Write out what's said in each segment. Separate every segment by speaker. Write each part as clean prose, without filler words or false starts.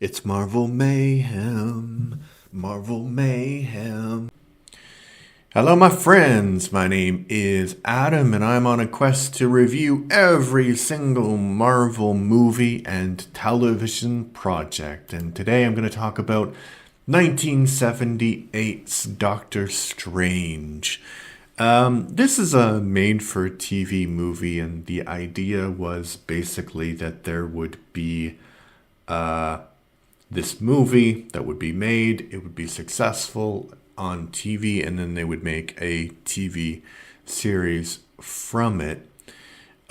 Speaker 1: It's Marvel Mayhem. Marvel Mayhem. Hello, my friends. My name is Adam, and I'm on a quest to review every single Marvel movie and television project. And today I'm going to talk about 1978's Doctor Strange. This is a made-for-TV movie, and the idea was basically that there would be this movie that would be made, it would be successful on TV, and then they would make a TV series from it.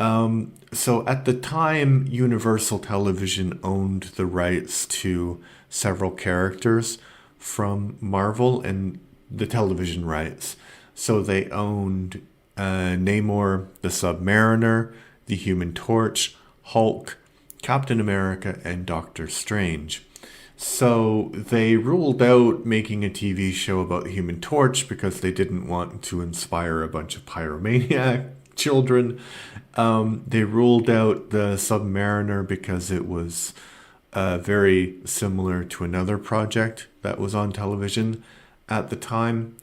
Speaker 1: So at the time, Universal Television owned the rights to several characters from Marvel and the television rights. So they owned Namor the Submariner, the Human Torch, Hulk, Captain America, and Doctor Strange. So they ruled out making a TV show about the Human Torch because they didn't want to inspire a bunch of pyromaniac children. They ruled out the Submariner because it was very similar to another project that was on television at the time.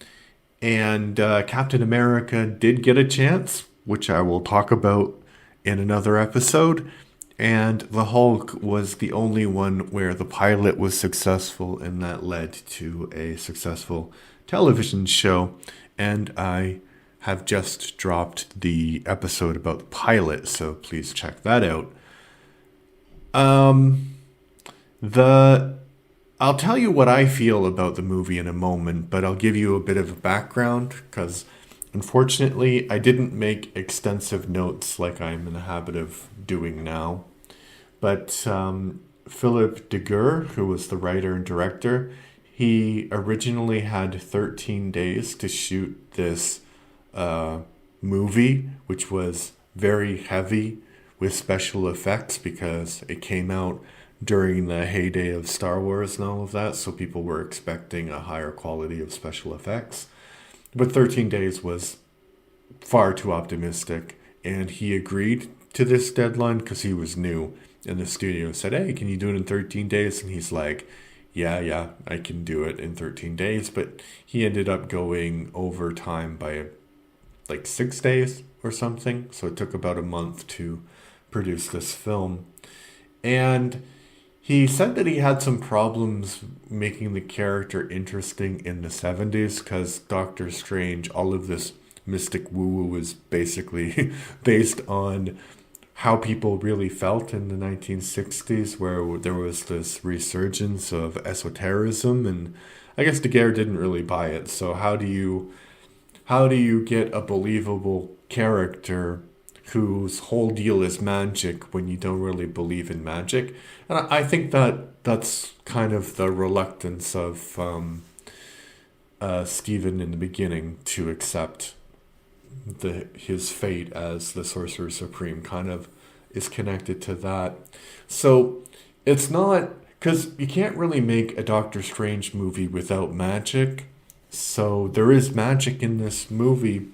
Speaker 1: And Captain America did get a chance, which I will talk about in another episode. And the Hulk was the only one where the pilot was successful, and that led to a successful television show. And I have just dropped the episode about the pilot, so please check that out. I'll tell you what I feel about the movie in a moment, but I'll give you a bit of a background, because unfortunately I didn't make extensive notes like I'm in the habit of doing now. But Philip de Geer, who was the writer and director, he originally had 13 days to shoot this movie, which was very heavy with special effects because it came out during the heyday of Star Wars and all of that, so people were expecting a higher quality of special effects. But 13 days was far too optimistic, and he agreed to this deadline because he was new. And the studio said, hey, can you do it in 13 days? And he's like, yeah, I can do it in 13 days. But he ended up going over time by like 6 days or something. So it took about a month to produce this film. And he said that he had some problems making the character interesting in the 70s because Doctor Strange, all of this mystic woo-woo is basically based on how people really felt in the 1960s, where there was this resurgence of esotericism, and I guess de Geer didn't really buy it. So how do you get a believable character whose whole deal is magic when you don't really believe in magic? And I think that's kind of the reluctance of Stephen in the beginning to accept his fate as the Sorcerer Supreme kind of is connected to that. So it's not, because you can't really make a Doctor Strange movie without magic. So there is magic in this movie.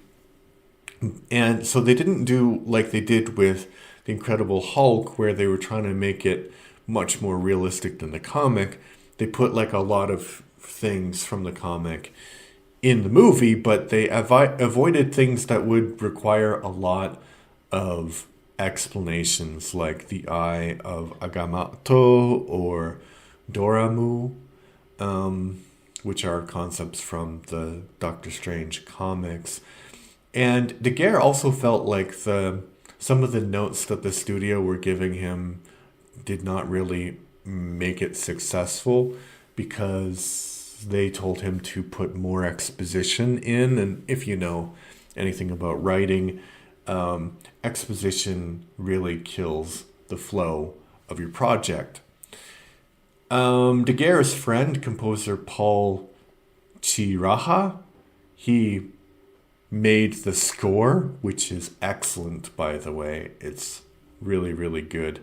Speaker 1: And so they didn't do like they did with The Incredible Hulk, where they were trying to make it much more realistic than the comic. They put like a lot of things from the comic in the movie, but they avoided things that would require a lot of explanations, like the Eye of Agamotto or Dormammu, which are concepts from the Doctor Strange comics. And de Geer also felt like some of the notes that the studio were giving him did not really make it successful because they told him to put more exposition in. And if you know anything about writing, exposition really kills the flow of your project. De Geer's friend, composer Paul Chiraha, he made the score, which is excellent, by the way. It's really, really good.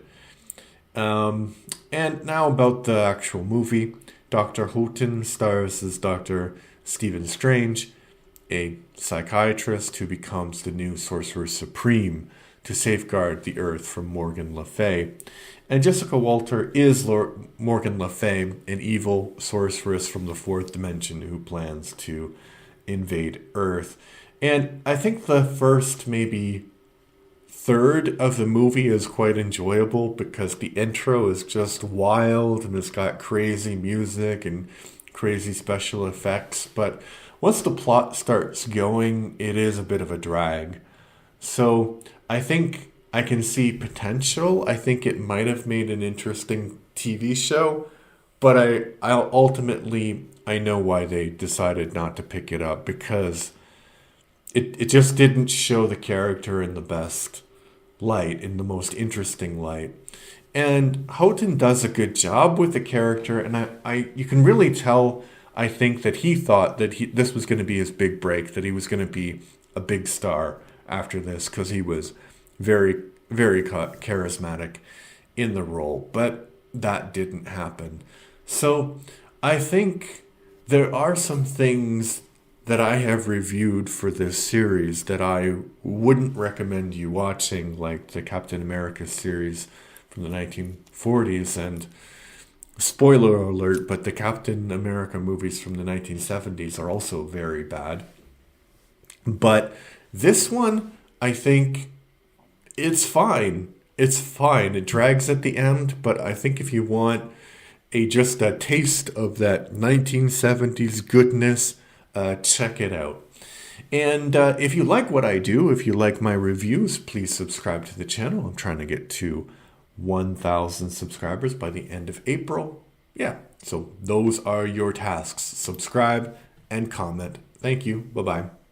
Speaker 1: And now about the actual movie. Dr. Houghton stars as Dr. Stephen Strange, a psychiatrist who becomes the new Sorcerer Supreme to safeguard the Earth from Morgan Le Fay. And Jessica Walter is Morgan Le Fay, an evil sorceress from the fourth dimension who plans to invade Earth. And I think the first maybe third of the movie is quite enjoyable because the intro is just wild and it's got crazy music and crazy special effects. But once the plot starts going, it is a bit of a drag. So I think I can see potential. I think it might have made an interesting TV show, but I know why they decided not to pick it up, because it just didn't show the character in the best light, in the most interesting light. And Houghton does a good job with the character, and you can really tell, I think, that he thought that this was going to be his big break, that he was going to be a big star after this, because he was very, very charismatic in the role. But that didn't happen. So I think there are some things that I have reviewed for this series that I wouldn't recommend you watching, like the Captain America series from the 1940s. And spoiler alert, but the Captain America movies from the 1970s are also very bad. But this one, I think it's fine. It's fine. It drags at the end, but I think if you want just a taste of that 1970s goodness, check it out. And if you like what I do, if you like my reviews, please subscribe to the channel. I'm trying to get to 1,000 subscribers by the end of April. Yeah, so those are your tasks. Subscribe and comment. Thank you. Bye-bye.